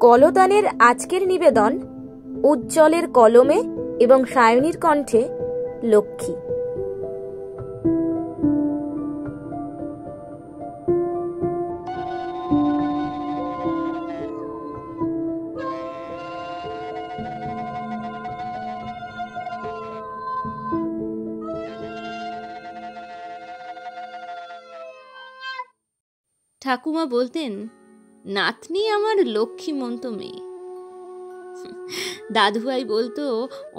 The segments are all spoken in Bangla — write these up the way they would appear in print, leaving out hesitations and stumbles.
কলতানের আজকের নিবেদন উজ্জ্বলের কলমে এবং সায়নীর কণ্ঠে লক্ষ্মী। ঠাকুমা বলতেন, নাতনি আমার লক্ষ্মীমন্ত মেয়ে। দাদুভাই বলতো,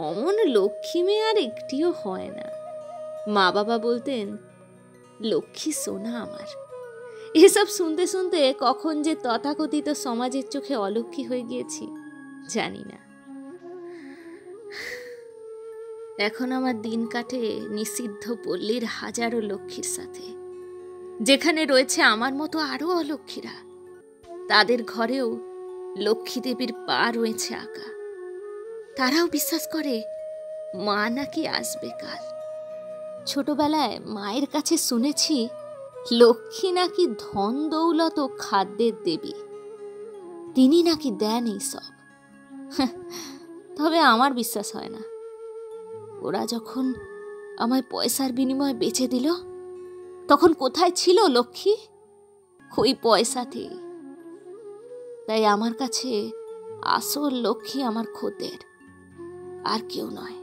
অমন লক্ষ্মী মেয়ে আর একটিও হয় না। মা বাবা বলতেন, লক্ষ্মী সোনা আমার। এসব শুনতে শুনতে কখন যে তথাকথিত সমাজের চোখে অলক্ষ্মী হয়ে গিয়েছি জানি না। এখন আমার দিন কাটে নিষিদ্ধ পল্লীর হাজারো লক্ষ্মীর সাথে, যেখানে রয়েছে আমার মতো আরো অলক্ষ্মীরা। তাদের ঘরেও লক্ষ্মী দেবীর পা রয়েছে আঁকা। তারাও বিশ্বাস করে মা নাকি আসবে কাল। ছোটবেলায় মায়ের কাছে শুনেছি লক্ষ্মী নাকি ধন দৌলত ও খাদ্যের দেবী, তিনি নাকি দেন এইসব। তবে আমার বিশ্বাস হয় না। ওরা যখন আমায় পয়সার বিনিময়ে বেচে দিল, তখন কোথায় ছিল লক্ষ্মী? ওই পয়সাতেই। তাই আমার কাছে আসল লক্ষ্মী আমার খদ্দের, আর কেউ নয়।